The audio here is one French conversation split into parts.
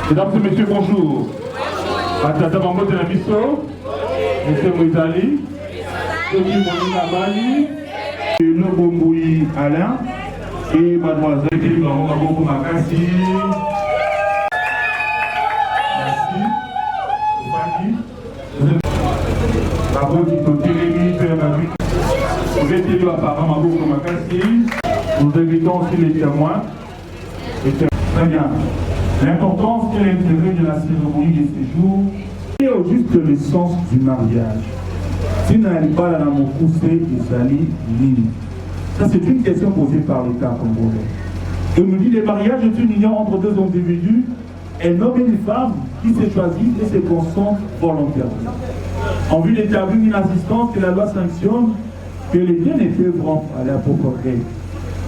Mesdames et messieurs, bonjour. Atata Mambo de la Misso, monsieur Moïsali, Soki Monina Bali, Nobomboui Alain et mademoiselle Maman Maboko Makassi. Merci. Fanny. Bravo, Tito Télémi, Père Marie. Vous êtes élu à Papa Maboko Makassi. Nous invitons aussi les témoins. Très bien. L'importance et l'intérêt de la cérémonie de ce jour est au juste le sens du mariage. Si nous n'allons pas dans mon poussé, Isali, Lili. Ça, c'est une question posée par l'État congolais. Et nous dit le mariage est une union entre deux individus, un homme et une femme qui se choisissent et se consentent volontairement. En vue d'établir une assistance que la loi sanctionne, que les deux ne peuvent rompre à leur propre règle.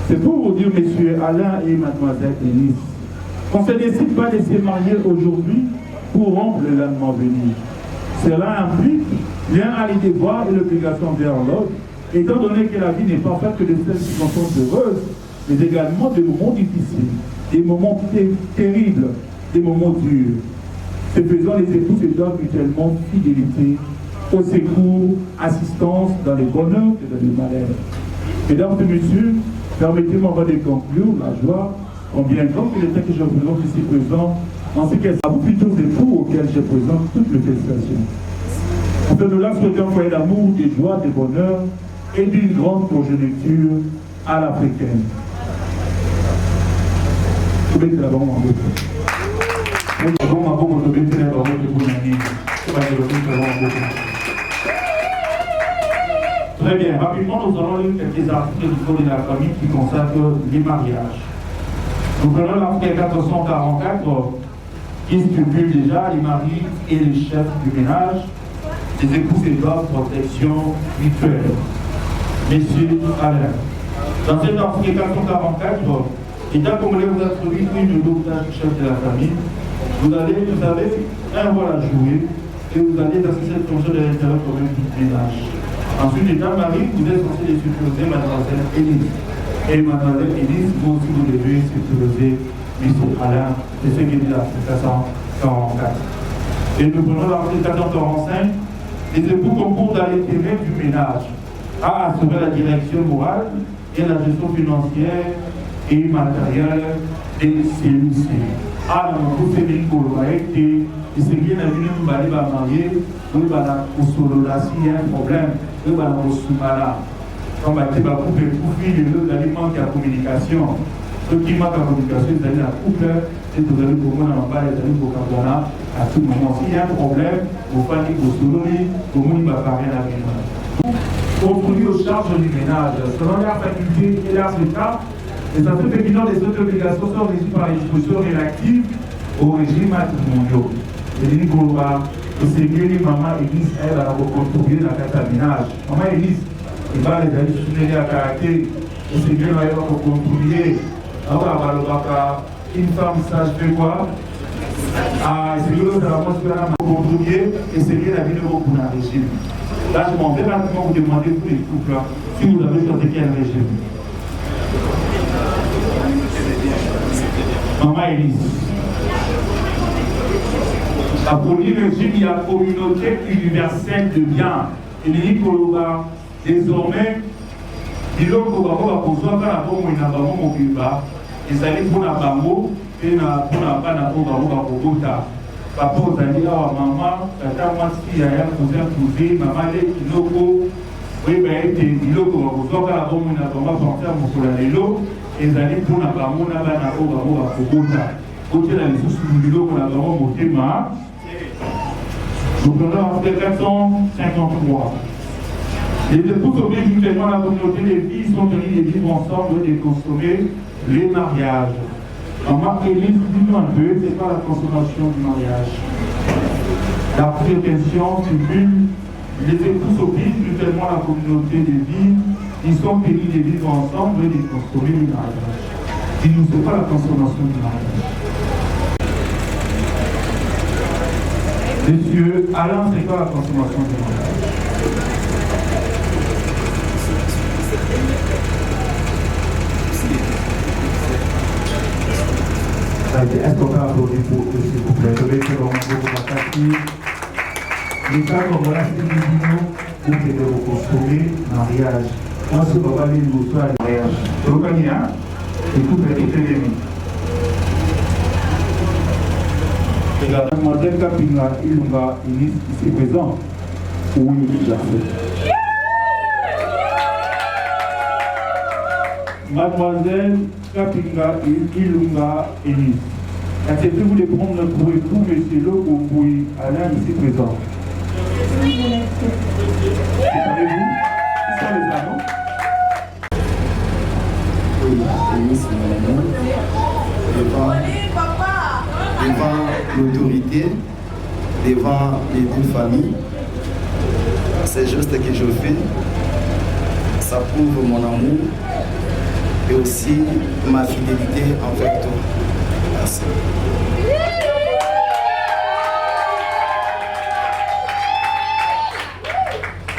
C'est pour vous dire, messieurs Alain et mademoiselle Élise, qu'on ne se décide pas de se marier aujourd'hui pour rompre le lendemain venir. Cela implique l'un à les devoirs et l'obligation vers l'autre, étant donné que la vie n'est pas faite que de celles qui sont heureuses, mais également des moments difficiles, des moments terribles, des moments durs. Ce faisant, les époux se donnent mutuellement fidélité, au secours, assistance dans les bonheurs et dans les malheurs. Mesdames et messieurs, permettez-moi de conclure la joie, combien grand que l'État que je présente ici présent, en ce qu'elle à vous plutôt des fous auxquels je présente toutes les félicitations. Pour que nous là souhaitons un foyer d'amour, de joie, de bonheur et d'une grande progéniture à l'africaine. Vous mettez la bombe en gauche. Très bien, rapidement nous allons lire quelques articles du Code de la famille qui consacrent les mariages. Nous prenons l'article 444 qui stipule déjà les maris et les chefs du ménage. Les époux se doivent protection mutuelle. Messieurs Alain. Dans cet article 444, l'État congolais vous attribue une double du chef de la famille. Vous avez un rôle à jouer et vous allez dans cette fonction de l'intérêt commun du ménage. Ensuite, l'État mari, vous êtes censé les sécuriser mademoiselle Élise. Et mademoiselle Élise, vous aussi vous devez sécuriser monsieur Alain. C'est ce qui est dit l'article 444. Et nous prenons l'article 445. Les époux concourent dans l'intérêt du ménage à assurer la direction morale et la gestion financière et matérielle de celui-ci. Ah non, vous savez que c'est bien la vie de marier, vous allez s'il y a un problème, vous allez vous soumettre. Quand vous allez couper vous allez manquer la communication. Ceux qui manquent la communication, vous allez la couper, et vous allez vous voir en bas, vous allez vous voir à tout moment. S'il y a un problème, vous faites vous soulever, vous allez vous parler à la vie. Construire aux charges du ménage, selon leurs facultés et leurs états, les aspects féminins des autres obligations sont régies par les dispositions relatives au régime matrimonial. Et les Nicolas, c'est bien les mamans Élise, elle va reconstruire dans le ménage. Maman Élise, il va les aller soutenir à caractère, et c'est bien elle va reconstruire. Alors, une femme sage fait quoi? Ah, c'est bien que la femme va reconstruire, et c'est bien la vie de beaucoup dans le régime. Là, je m'en vais rapidement vous demander tous les couples, si vous avez choisi quel régime. Maman Élise. Pour le régime, il y a une communauté universelle de biens. Et les Nicolas, désormais, il y a un besoin la bombe et la bombe au Cuba. Et ça est pour la bango et pour la banane au Bogota. Papa, vous allez à maman, tata, moi, si il y a un cousin, maman, les kiloko, Oui, ben, il faut que vous ayez la bonne penser à mon colère. Et vous allez pour la bonne côté la ressource du qu'on a vraiment monté ma. Nous prenons en fait 453. Les époux obligent mutuellement la communauté des filles sont tenus de vivre ensemble et de consommer les mariages. En Marc Élise, dis-nous un peu, c'est pas la consommation du mariage. La première question, les époux obligent mutuellement la communauté des villes, ils sont tenus de vivre ensemble et de consommer les mariages. Dis-nous, c'est pas la consommation du mariage. Monsieur Alain, c'est quoi la consommation du mariage? Est-ce qu'on peut applaudir pour eux, s'il vous plaît? Je vais faire un mot pour la partie. L'État comme la Stéphanie, vous pouvez vous consommer mariage. Moi, ce qu'on va aller nous faire mariage. Vous comprenez, hein? Écoutez, écoutez-les. Mademoiselle Kapinga Ilunga Inis ici présent. Oui, il l'a fait. Mademoiselle Kapinga Ilunga Inis. Acceptez-vous de prendre pour époux monsieur Lokoboui Alain ici présent? Savez-vous? Qui sont les amants? Oui, Inis devant l'autorité, devant les deux familles. C'est juste que je fais. Ça prouve mon amour et aussi ma fidélité envers toi. Merci.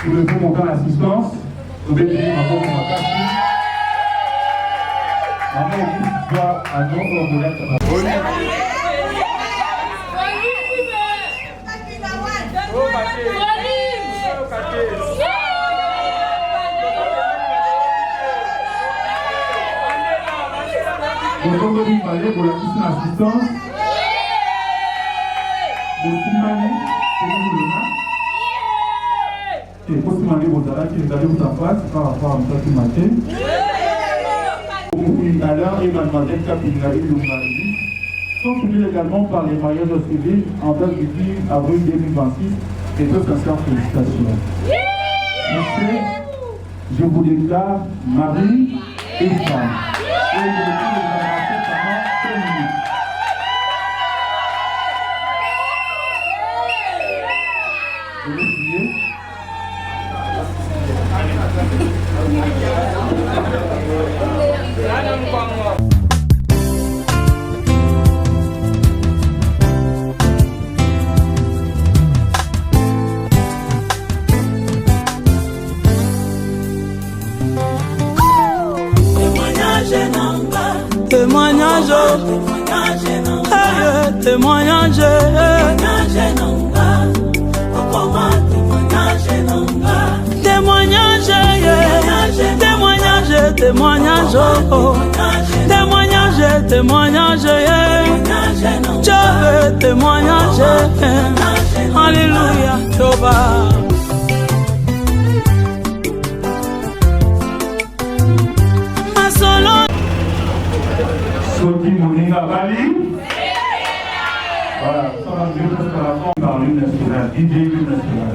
Vous pouvez monter l'assistance. Vous pouvez venir ma pauvre ma maman Auguste doit à notre modèle. Vous pouvez parler pour la question d'assistance. Vous signalez, c'est vous le nom. Et pour signaler vos arrêts, qui regardez vous en face par rapport à un petit matin. Pour Alain et Mademoiselle Kapinga Ilunga sont soumis également par les mariages civils en date du 10 avril 2026 et de sincères félicitations. Monsieur, je vous déclare mari et femme. Et je vous prie de vous embrasser pendant 5 minutes. Je vais prier. Témoignage, témoignage, témoignage, témoignage, témoignage, témoignage, témoignage, je veux témoignage, alléluia, Toba. Soki Moninga Bali. Voilà, ça va mieux parce qu'à la fin on parle l'hymne national, DJ l'hymne national.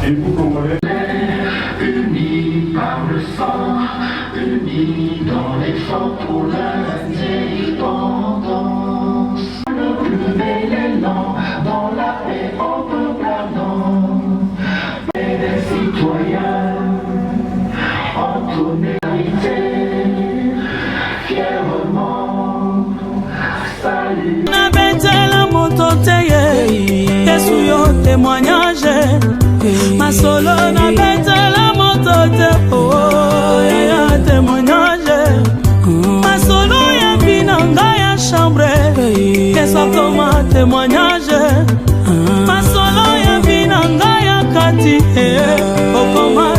Et vous Congolais, unis par le sang, unis dans l'effort pour l'indépendance. Le plus bel élan dans la paix en peuple ardent. Et des citoyens en tonalité, fièrement salut. Nabetela mototeye, Yesu yo témoignage. Ma solo nabetela motote, oh ya témoignage. Ma solo ya binanga ya chambre, Yesu comme témoignage. Ma solo ya binanga ya kati, oh comme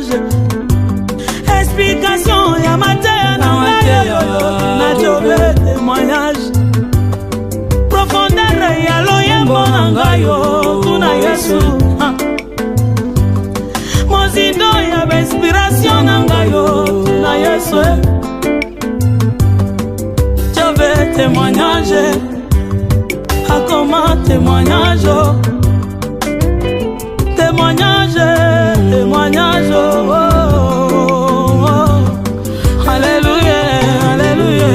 témoignage. Explication ya mateya na ngayo na jobe témoignage. Profondeur ya loyembo na ngayo tuna Yesu. Mozindo ya inspiration na ngayo tuna Yesu. Jobe témoignage. Comment témoignage, témoignage, témoignage, oh, oh, oh. Alléluia, alléluia,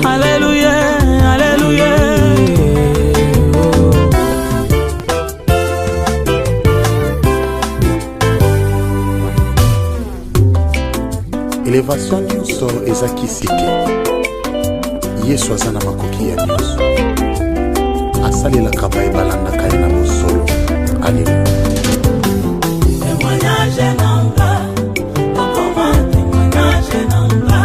alléluia, alléluia. Élévation nyonso ezaki sike Yesu aza na makoki ya nyonso asalelaka bayebalandaka ye na mosolo. Alleluia. Témoignage nanga, okoma témoignage nanga.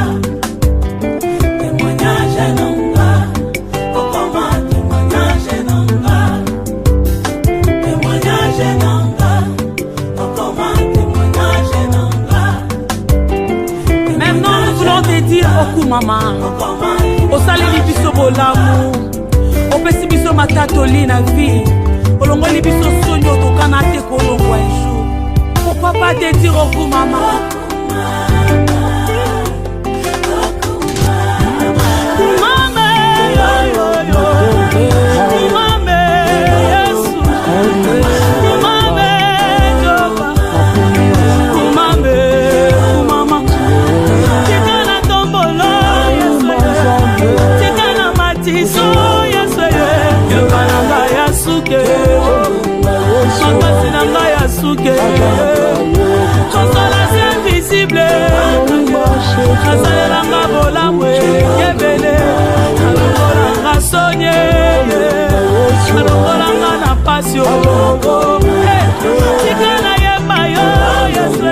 Témoignage nanga, okoma témoignage nanga. Témoignage nanga, okoma témoignage nanga. Maintenant nous voulons te dire oku maman, osaleli biso bolamu. Opesi biso matatoli na vie. Olongoli biso sonyo tokana te kolongwa un jour. Pourquoi pas te dire au coup maman? Invisible, Kasalanga Bolamwe, Yebele, Alongolanga Sonye, Alongolanga na passion, Tikana Yebayo, Yesu.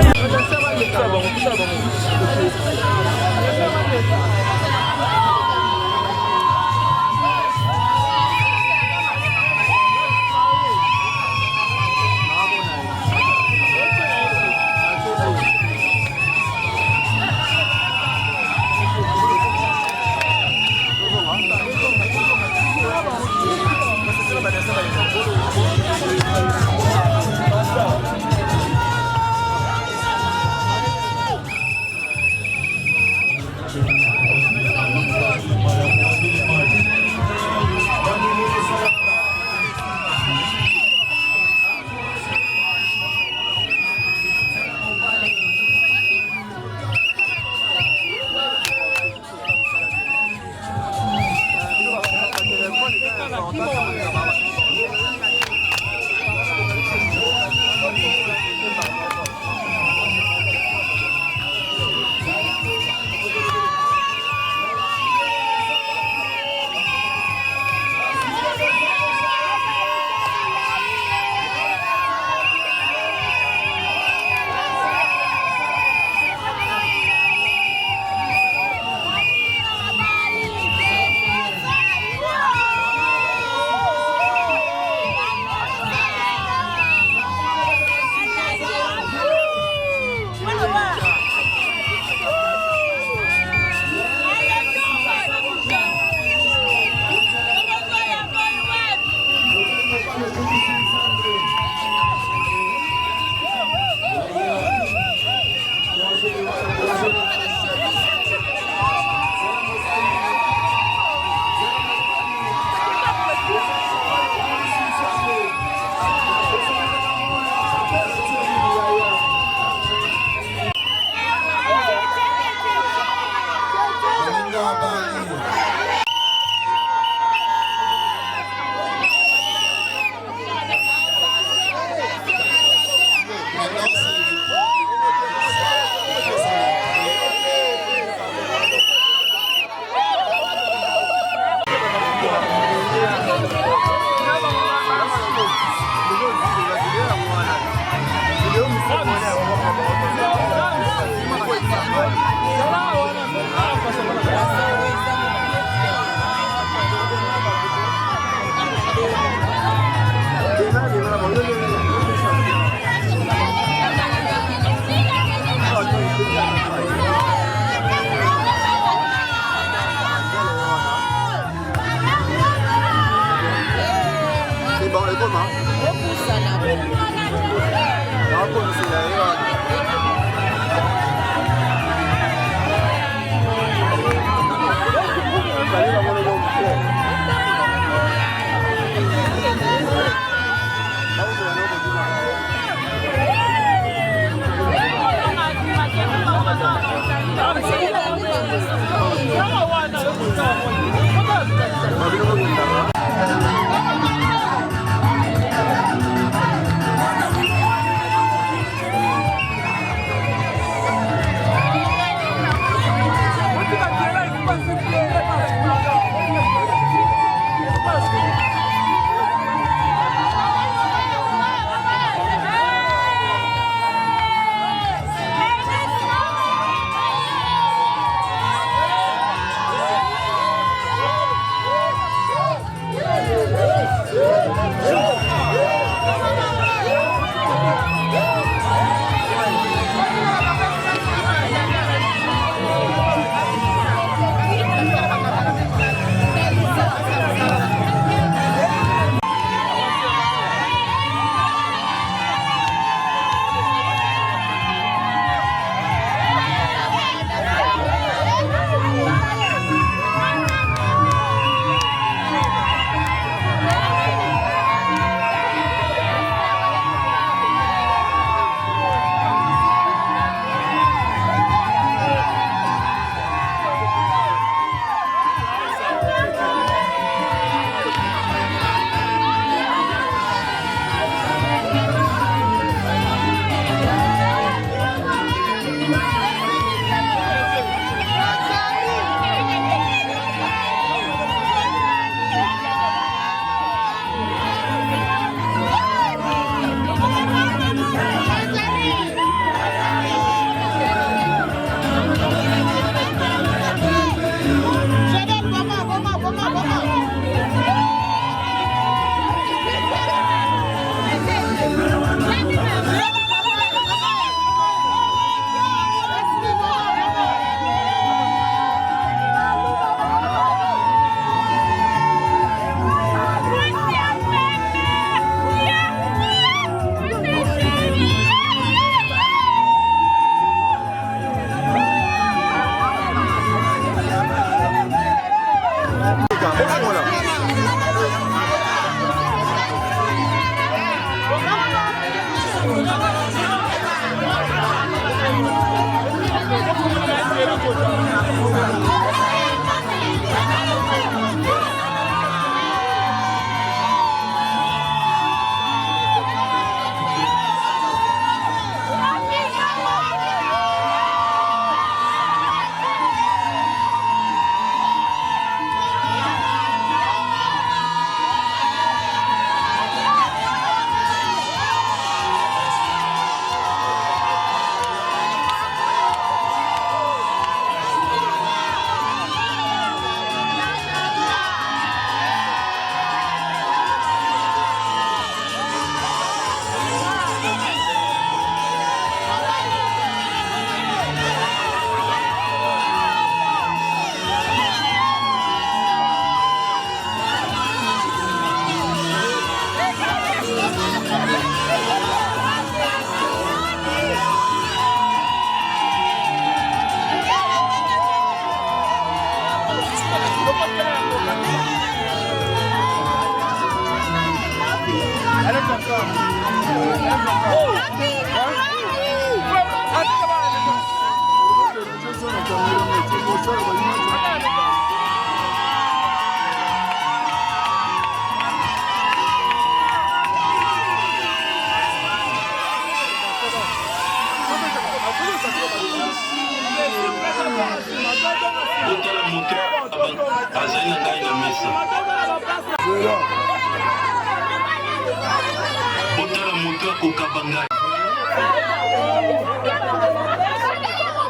Otala moteur au Kabanga.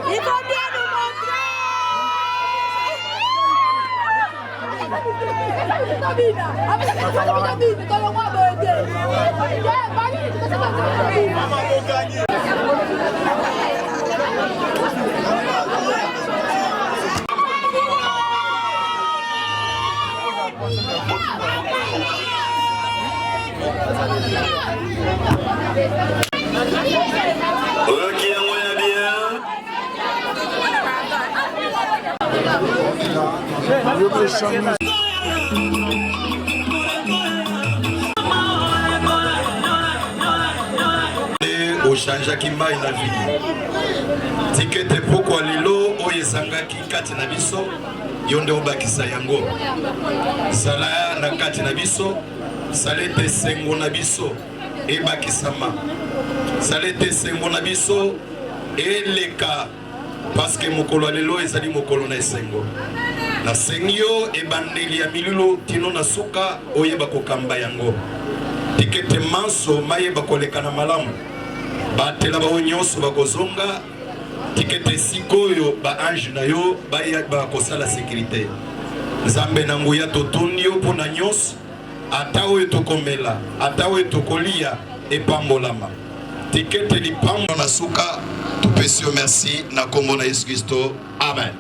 Il faut bien nous montrer. Ochanjaki mai na vie tikete pourquoi lelo oyesangaki kati na biso yonde obakisa yango sala na kati na biso salete sengo na biso ebakisama salete sengo na biso eleka parce que mokolo lelo ezali mokolo na esengo na sengio ebandeli ya milulu tino na suka oyeba kokamba yango tikete manso mayeba koleka na malamu batela bao nyonso bakozonga tikete sikoyo ba ange na yo baya bakosala sécurité nzambe na nguya totondi yo mpona nyonso ata oyo tokomela ata oyo tokolia epambolama tikete lipambo na suka tupesi yo merci na kombo na Yesu Kristo amen.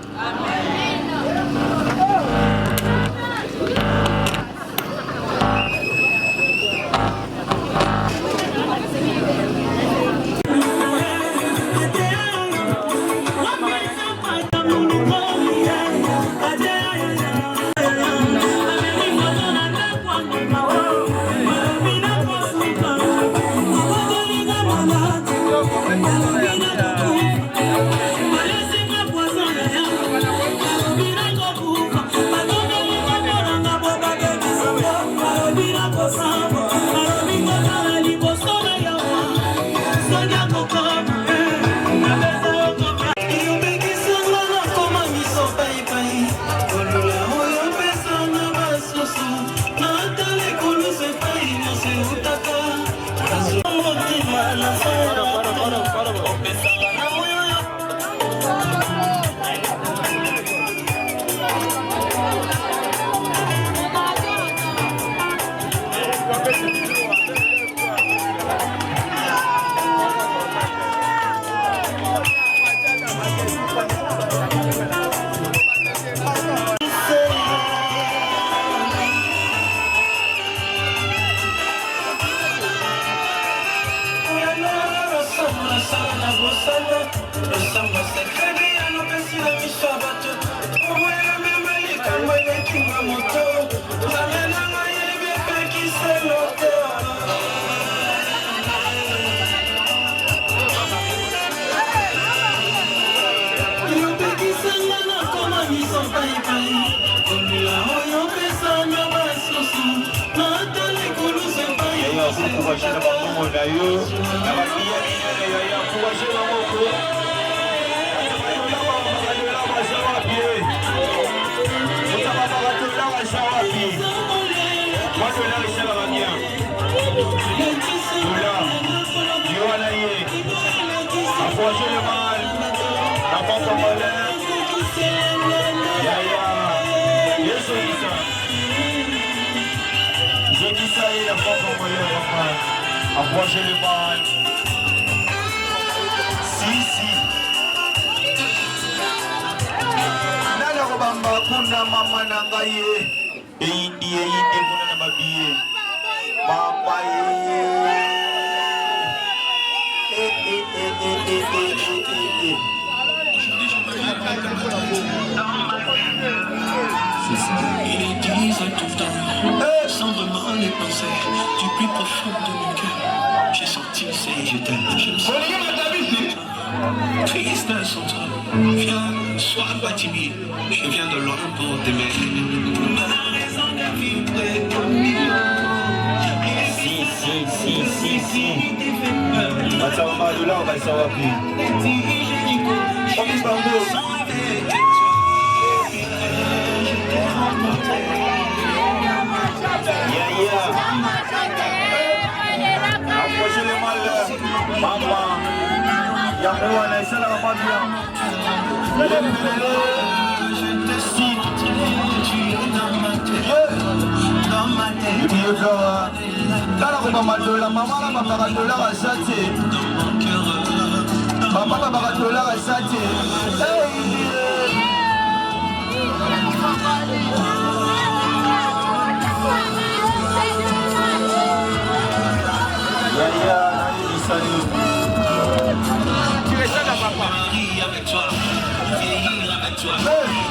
Approchez le bal. Si. Nana robamba kuna mama nangaye. Indi kuna na mabiye. Papa Il est 10 heures tout le temps, sans vraiment les penser, du plus profond de mon cœur. J'ai senti le c'est je t'aime. Je me sens triste sans toi. Viens, sois pas timide. Je viens de loin pour t'aimer. On a raison de vivre comme il Si. Attends, Madoula, on va le savoir plus. voilà, ça va pas bien. Je te cite, tu es dans ma tête. Dans ma tête. Et puis le gars, là, on va mettre la maman, là, ma paratola, à Saté. Dans mon cœur. Maman, ma paratola, à Saté. Tu es ça, papa. Marie avec toi, vieillir avec toi.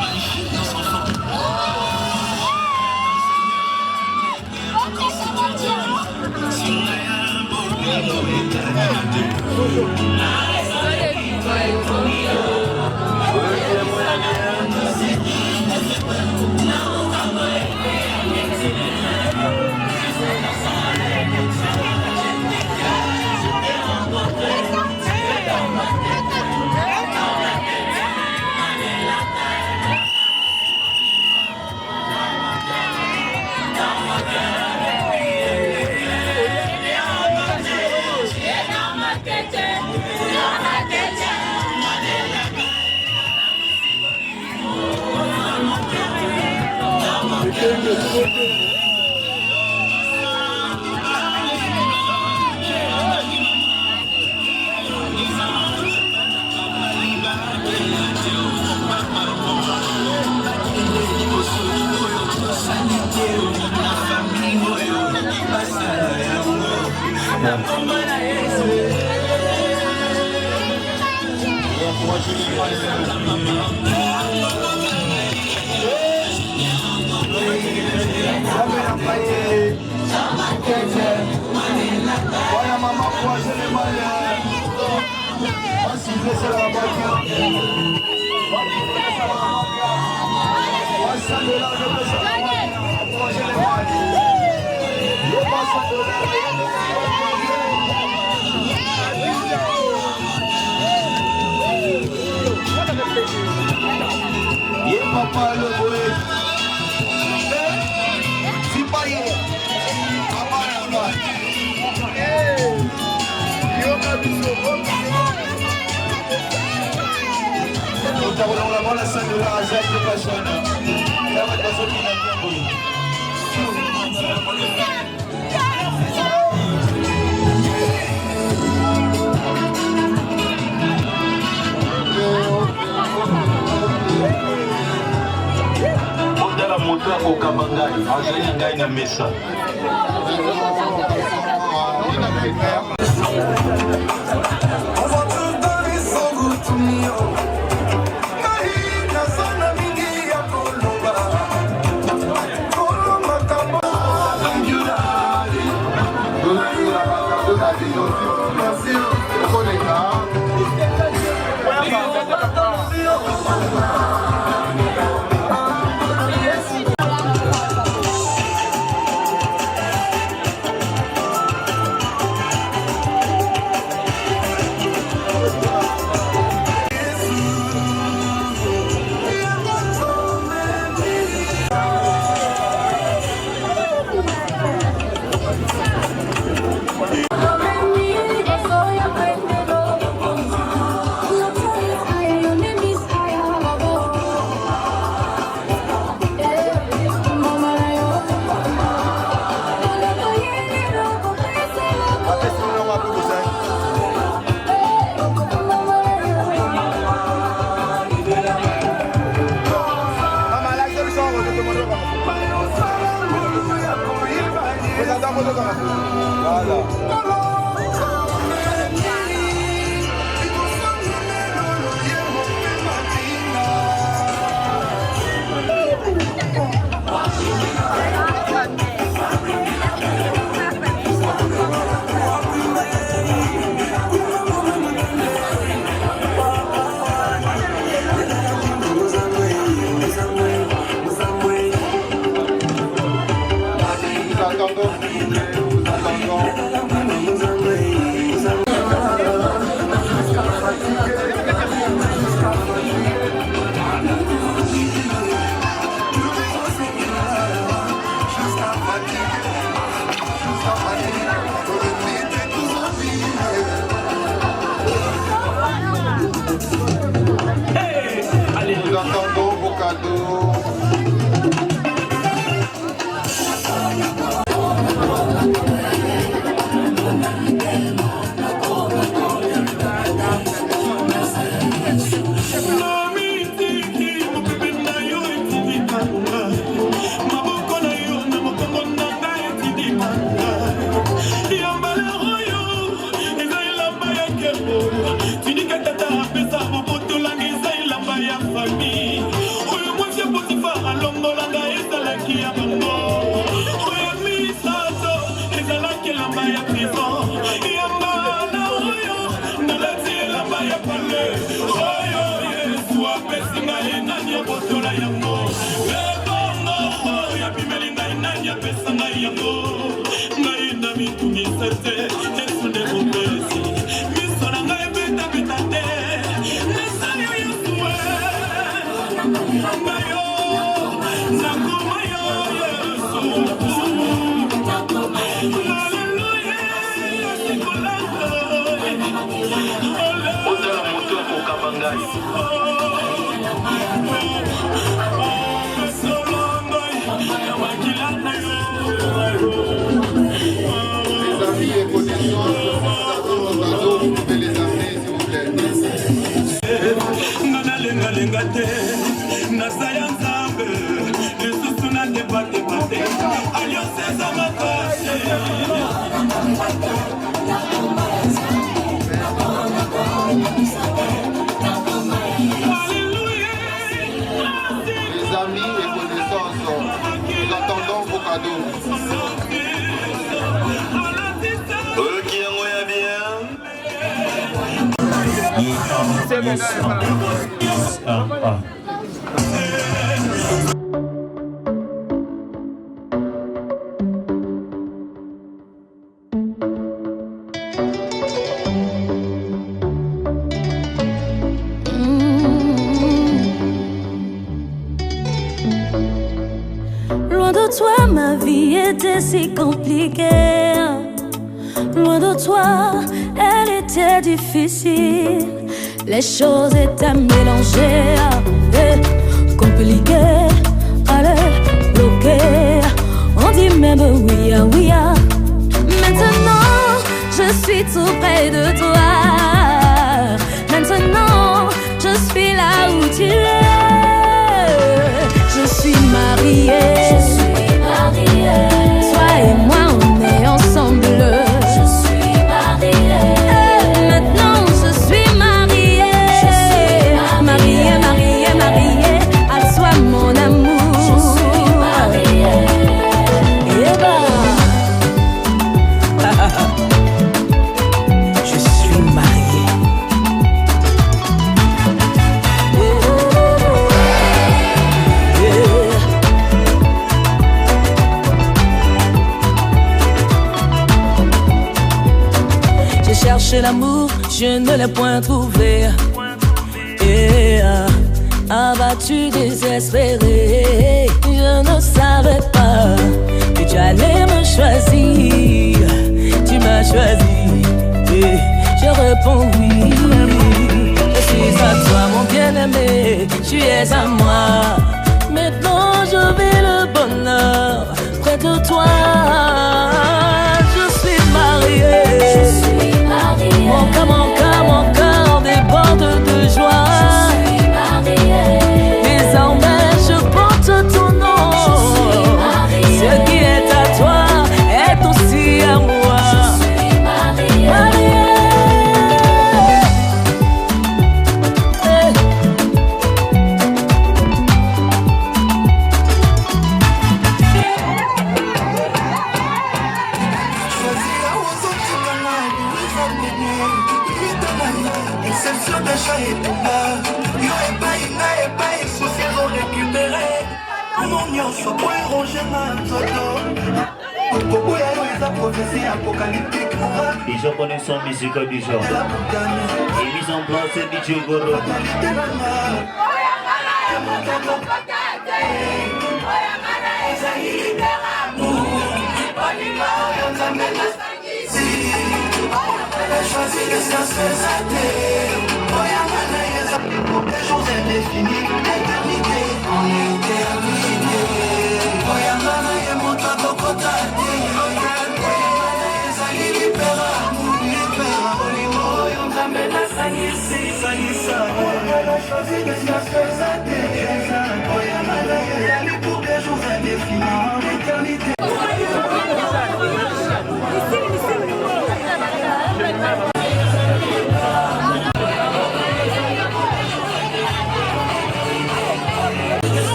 Magnifique dans son fond. Sur un beau rideau éternel. Voilà maman, croisez les malheurs. On s'y fait ça la voiture. On s'en de là, je fais ça la voiture. Croisez les malheurs. Je passe à de là. Yeah, papa, le bruit. C'est pas hier. Nous avons vraiment la scène de la Razak de personne. Il y a une personne qui n'a bien voulu. Ondala moto akokamba ngai azali na ngai na mesa. On va tout donner son goût tout mignon. Nahi, nasana mingi ya kolomba. Kolomba kama Anjurari. Merci, Koleka. Nous Loin de toi, ma vie était si compliquée. Loin de toi, elle était difficile. Les choses étaient mélangées, compliquées, allez, bloquées. On dit même oui, oui. Maintenant, je suis tout près de toi. Maintenant, je suis là où tu es. Je suis mariée. Toi et moi, on est ensemble. Je suis mariée. Maintenant, je suis mariée. Mariée, mariée, mariée. À toi, mon amour. Je suis mariée. Je suis mariée. J'ai cherché l'amour, je ne l'ai point trouvé. Abattu, désespéré, je ne savais pas que tu allais me choisir. Tu m'as choisi et je réponds oui. Je suis à toi, mon bien-aimé, tu es à moi. Maintenant je vis le bonheur près de toi. Je suis mariée. Je suis mariée. Mon cœur déborde de joie. Je suis mariée. Désormais je porte ton nom. Ce qui est à toi est aussi à moi. Je suis mariée. Les japonais sont musicaux du genre. Et mise en place c'est DJ Goro.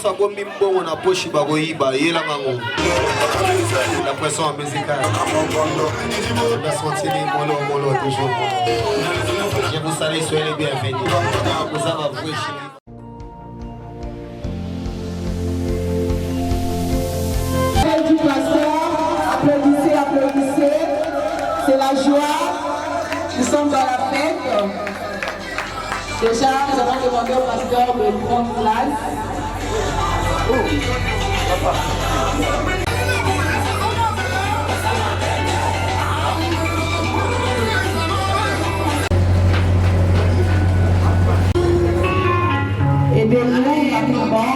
Sabo mimbo na poshi bagoiba yela mango la pression musicale la sortie des molo toujours je vous salue, soyez les bienvenus vous avez avoué du pasteur, applaudissez, c'est la joie, nous sommes dans la fête. Déjà, nous avons demandé au pasteur de prendre place. Et de nous, rapidement.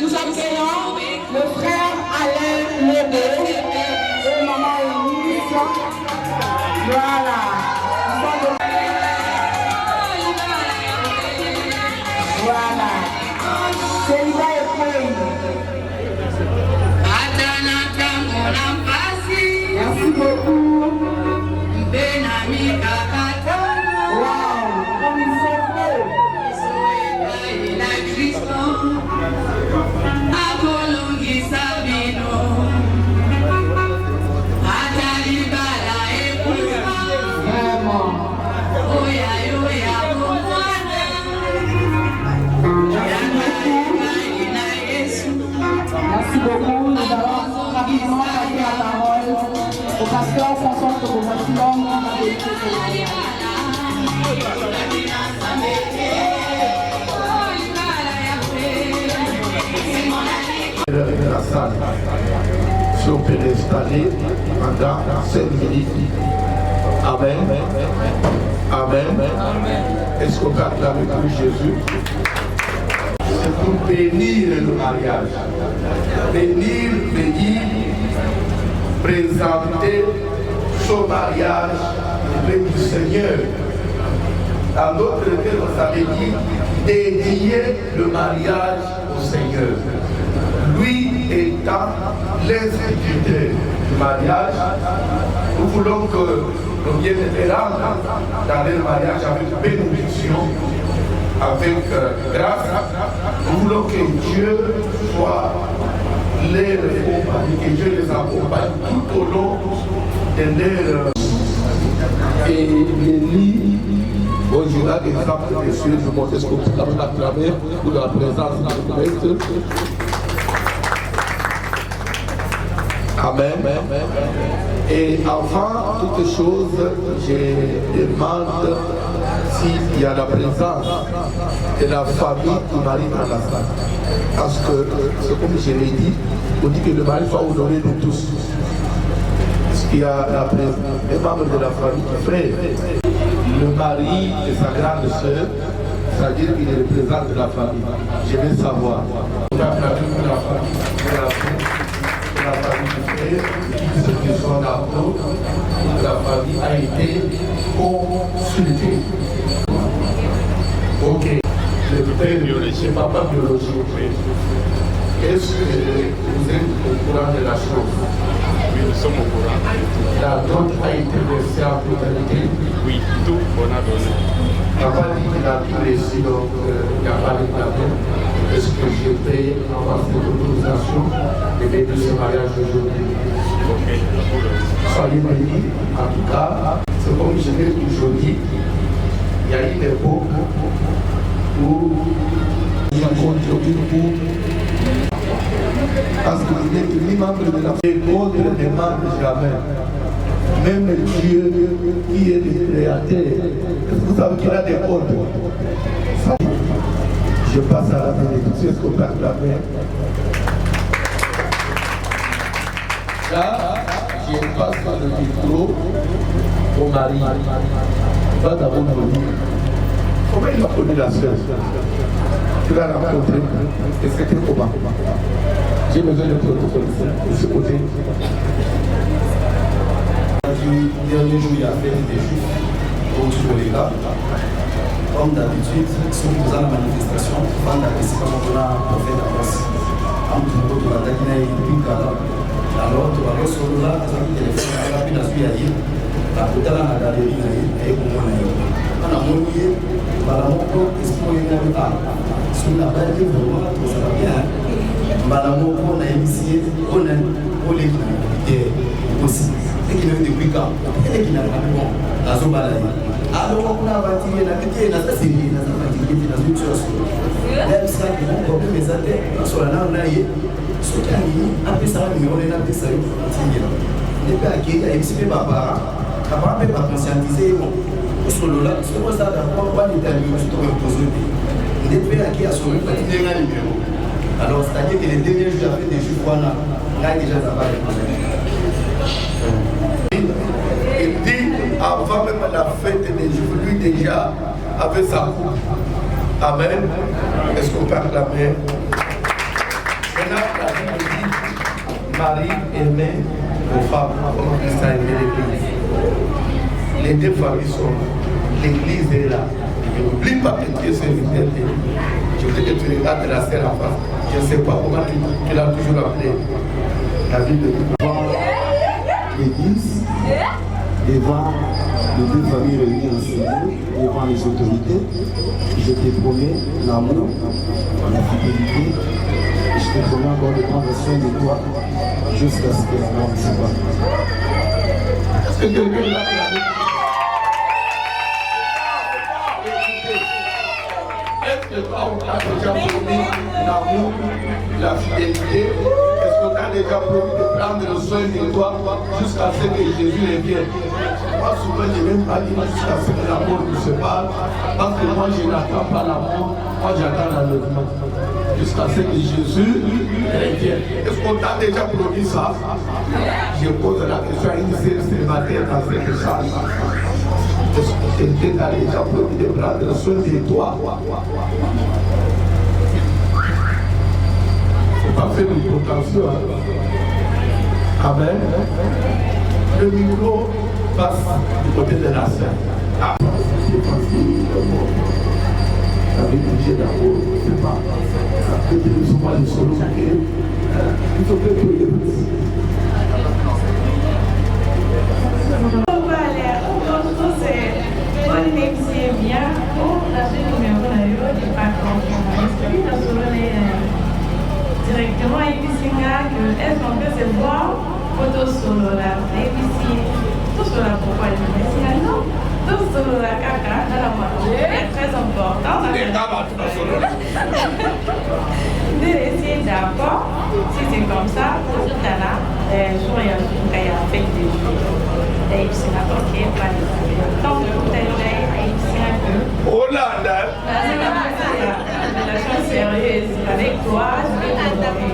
Nous accueillons le frère Alain Lebé et maman Elise. Voilà. Voilà. Célibat et Paul. Merci beaucoup. Wow, comme ils sont beaux. Merci beaucoup. Nous allons rapidement passer la parole au pasteur François Tobo-Vassilon. La salle si on peut l'installer pendant 5 minutes. Amen. Amen. Est-ce qu'on peut acclamer pour Jésus? C'est pour bénir le mariage. Bénir, présenter son mariage auprès du Seigneur. Dans d'autres termes, ça veut dire dédier le mariage au Seigneur. Lui étant l'instituteur du mariage, nous voulons que nos bien-aimés dans le mariage avec bénédiction, avec grâce. Nous voulons que Dieu soit les accompagne, que Dieu les accompagne tout au long de leur et les lits. Aujourd'hui, l'exemple de Dieu nous montre ce qu'on peut acclamer pour la présence de Christ. Amen. Et avant toute chose, je demande s'il y a la présence de la famille du mari dans la salle. Parce que, c'est comme je l'ai dit, on dit que le mari va honorer de tous. Parce qu'il y a la présence des membres de la famille qui frère. Le mari de sa grande sœur, c'est-à-dire qu'il est le président de la famille. Je veux savoir. On a la famille du frère, ceux qui sont là, la famille a été consultée. Ok, le père biologique, papa biologique, est-ce que vous êtes au courant de la chose? Oui, nous sommes au courant. La dot a été versée en totalité? Oui, tout on a donné. Papa dit qu'il a tout reçu, donc il n'y a pas de problème. Est-ce que j'ai payé avant cette autorisation? de ce mariage d'aujourd'hui. Soyez bénis, en tout cas, c'est comme je l'ai toujours dit, il y a une époque où il y a contribué pour. Parce qu'il est ni membre de la et contre ne manque jamais. Même Dieu qui est le créateur, vous savez qu'il a des ordres. Je passe à la bénédiction, est-ce qu'on peut acclamer? Là, je passe par le micro au mari. Il va d'abord me dire comment il a connu la soeur. Tu l'as rencontré et c'était comment? J'ai besoin de protocole de ce côté. Le dernier jour, il y a fait des juifs autour de l'État. Comme d'habitude, ceux qui faisaient la manifestation, quand on a décidé qu'on a fait d'avance, en tout cas, on a attaqué une gala. Alors, tu vas rester là, tu vas téléphoner à la pile à suivre, la côté à la galerie, et pour moi, on a mouillé, madame, expliqué le temps. Si on n'a pas dit vraiment, ça va bien. Madame, on a initié, on a aussi. Et qui ne veut depuis quand? Et qui n'a pas de bon. La zone balaye. Alors, on a bâti la petite, la série, la fatiguée, la zone chose. Même ça, qui ont problème, mais ça, sur la langue, on a eu. Ce qui a mis, après ça, on a appelé ça. On n'est pas acquis, il y a eu papa. Papa ne peut pas conscientiser. Sur le lac, c'est quoi ça d'abord? On va l'interview, je te repose. Il n'est pas acquis à son petit numéro. Alors, c'est-à-dire que les derniers jours, après des jours, on a déjà ça va. Il dit, avant même la fête des Juifs, lui déjà avait sa coupe. Amen. Est-ce qu'on peut acclamer? Maintenant, la Bible dit, Marie aimait vos femmes, comme Christ a aimé l'Église. Les deux familles sont là. L'Église est là. N'oublie pas que Dieu s'est invité. Je veux que tu regardes la scène en face. Je ne sais pas comment tu l'as toujours appelé. La Bible dit. L'église, devant les deux familles réunies ensemble, devant les autorités, je te promets l'amour, la fidélité, et je te promets encore de prendre soin de toi jusqu'à ce que la mort ne se passe. Est-ce que quelqu'un l'a fait? Est-ce que toi, on t'a déjà promis l'amour, la fidélité? Est-ce qu'on t'a déjà promis de prendre soin de toi jusqu'à ce que Jésus revienne? Moi, souvent, je n'ai même pas dit jusqu'à ce que l'amour nous sépare, parce que moi, je n'attends pas l'amour, moi, j'attends l'enlèvement. Jusqu'à ce que Jésus revienne. Est-ce qu'on t'a déjà promis ça? Je pose la question à une célibataire dans cette salle. Est-ce que quelqu'un t'a déjà promis de prendre soin de toi? Pas fait une protection. Amen. Le micro passe du côté de la scène. Ah, je pense qu'il avec budget d'amour, je ne sais pas. Après, je ne sais pas les solutions. Il faut que tu les dises. Directement à Ibisinga, est-ce qu'on peut se voir photo solo là? Tout solo là, pourquoi il me non? Tout solo là, caca, dans la voiture, c'est très important. De laisser d'accord, si c'est comme ça, tout à l'heure, il y a un fait des jours. Et Ibisinga, ok, pas de problème. Donc, tout à l'heure, Ibisinga, oh là là! C'est la relation sérieuse avec toi, je vais t'adorer.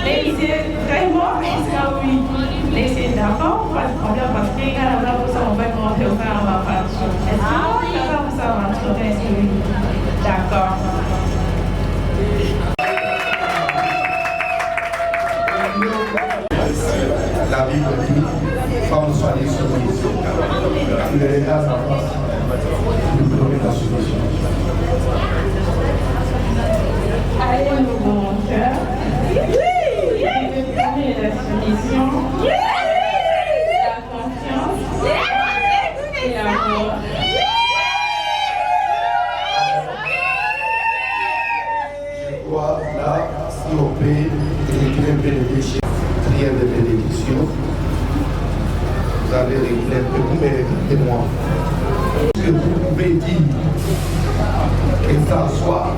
Laissez vraiment, oui. Laissez d'accord, pas de problème, parce que quand on va on va commencer à faire ma façon. Est-ce que ça va vous aventurer? Est-ce que oui? D'accord. La Bible dit, femme soignée sur mission. Tu les regardes en face, tu peux donner la solution. Allez, mon cœur. Oui! Je vais donner la solution. La confiance. Et l'amour. Je crois là, si on peut écrire bénédiction, prière de bénédiction. Vous allez régler un peu, vous me regardez-moi. Ce que vous pouvez dire, que ça soit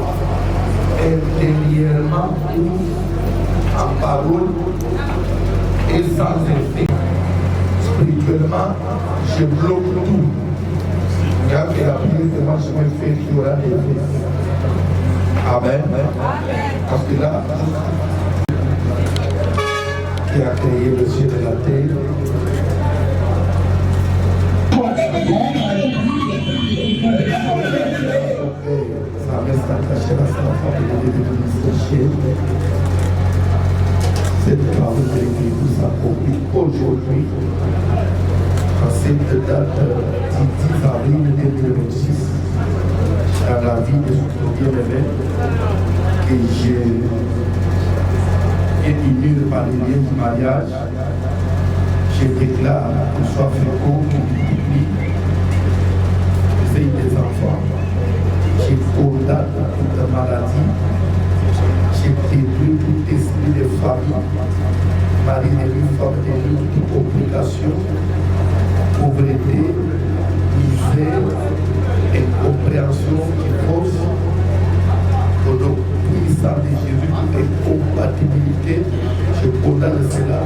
intérieurement ou en parole et sans effet. Spirituellement, je bloque tout. Regarde que la prière de moi, je me fais qu'il y aura des effets. Amen. Parce que là, qui a créé le ciel et la terre, ça reste attaché à sa femme de l'église. Cette parole de l'église s'accomplit aujourd'hui, à cette date du 10 avril 2026, à la vie de ce bien-aimé que j'ai unis par les liens du mariage. Je déclare qu'il soit fécond, qu'il multiplie, qu'il ait des enfants. Je condamne toute maladie. Je détruis tout esprit de famille, mari de lui, femme de lui, toute complication, pauvreté, misère, incompréhension qui fausse. Au nom puissant de Jésus, toute incompatibilité, je condamne cela.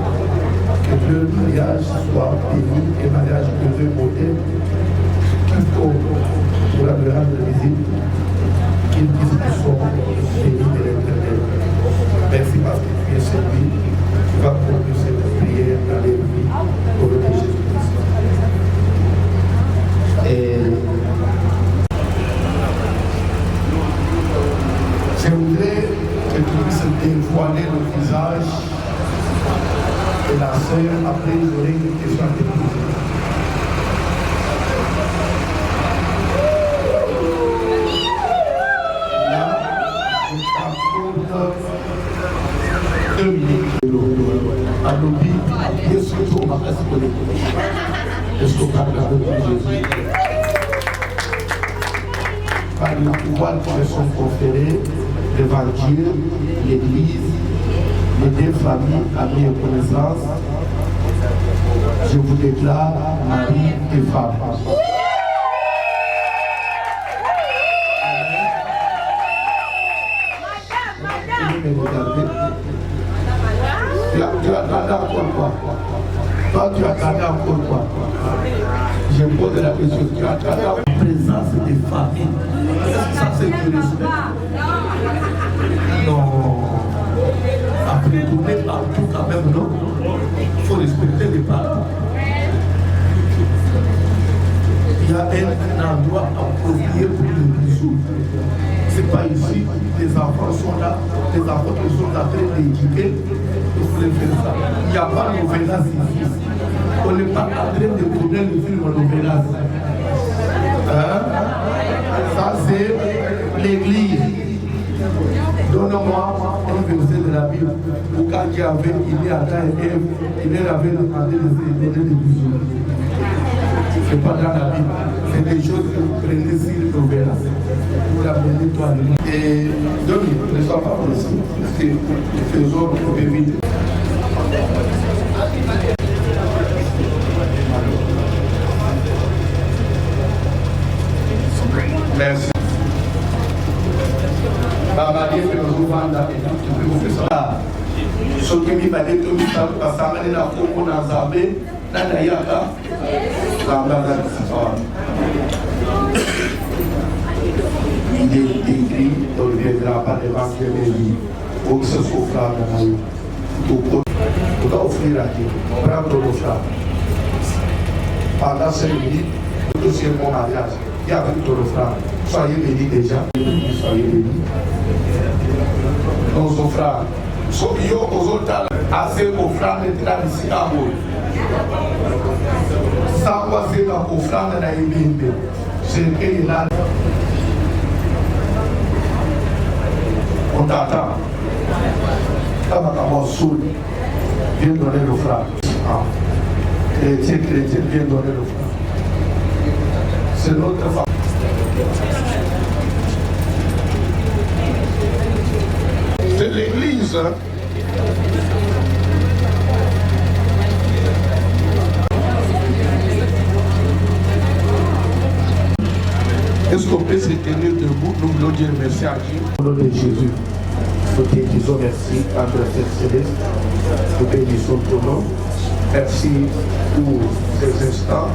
Que le mariage soit béni, et mariage heureux, moderne, quiconque pourra me rendre visite, qu'ils disent qu'ils sont bénis de l'Éternel. Merci parce que tu es celui qui va conduire cette prière dans les vies au nom de Jésus-Christ. Et je voudrais que tu puisses dévoiler le visage de la sœur. Après, j'aurai une question à te poser. Là, je t'apporte 2 minutes de l'eau. À l'oubli, Yesu tu makasi kwenye Yesu katika Jésus. Par le pouvoir qui me sont conférés devant Dieu, l'Église, les 2 familles, amis et connaissances, je vous déclare mari et femme. Vous me regardez. Tu attendais encore quoi? Toi, tu attendais encore quoi? Je pose la question. Tu attendais en présence des familles. Ça, c'est du respect. Non. Après, tourner partout quand même, non? Il faut respecter les parents. Il y a un endroit approprié pour les bisous. C'est pas ici. Les enfants sont là. Les enfants qui sont en train d'éduquer. Il faut les faire ça. Il n'y a pas de novelas ici. On n'est pas en train de tourner le film novelas. Hein? Ça, c'est l'église. Donne-moi un verset de la Bible où quand Dieu avait dit à Adam et Ève, il leur avait demandé de se donner des bisous. Ce n'est pas dans la Bible. C'est des choses que vous prenez sur nos verras. Vous l'amenez toi et et donc, ne sois pas pressé. Parce que faisons pour vite. Merci. Baba Dieu nous vanda et soki mibale to misala basangani na koko na Nzambe nani yaka Nzambe azali. Il est écrit dans le viendra par l'évangile de vie pour que ce soit frère dans la vie. Pour offrir à Dieu, prendre l'offrande. Pendant 5 minutes, le dossier de mon mariage, il y a avec l'offrande. Soyez bénis déjà, soyez bénis. Nos offrandes. Soki yo kozotala assez offrande tradition abo. Sangwa seka offrande na ibimbe. C'est que là on t'attend. Kama kama soul viens donner l'offrande. Chrétien, viens donner l'offrande. C'est notre femme. C'est l'église. Est-ce qu'on peut se tenir debout? Nous voulons dire merci à Dieu. Au nom de Jésus, nous te disons merci à notre Père Céleste. Nous bénissons ton nom. Merci pour ces instants.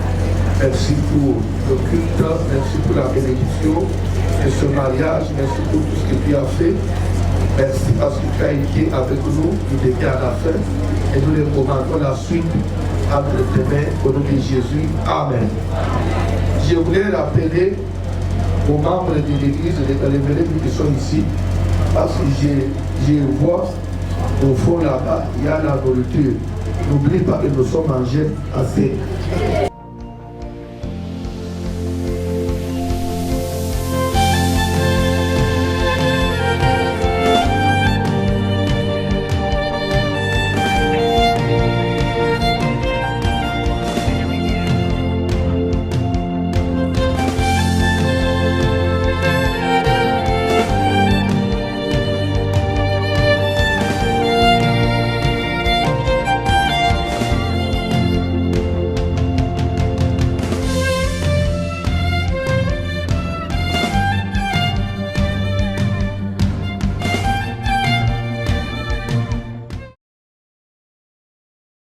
Merci pour le culte. Merci pour la bénédiction de ce mariage. Merci pour tout ce que tu as fait. Merci parce que tu as été avec nous du début à la fin. Et nous les commandons la suite entre tes mains au nom de Jésus. Amen. Je voulais rappeler aux membres de l'église de Caléméré qui sont ici, parce que je vois au fond là-bas, il y a la nourriture. N'oublie pas que nous sommes mangés assez.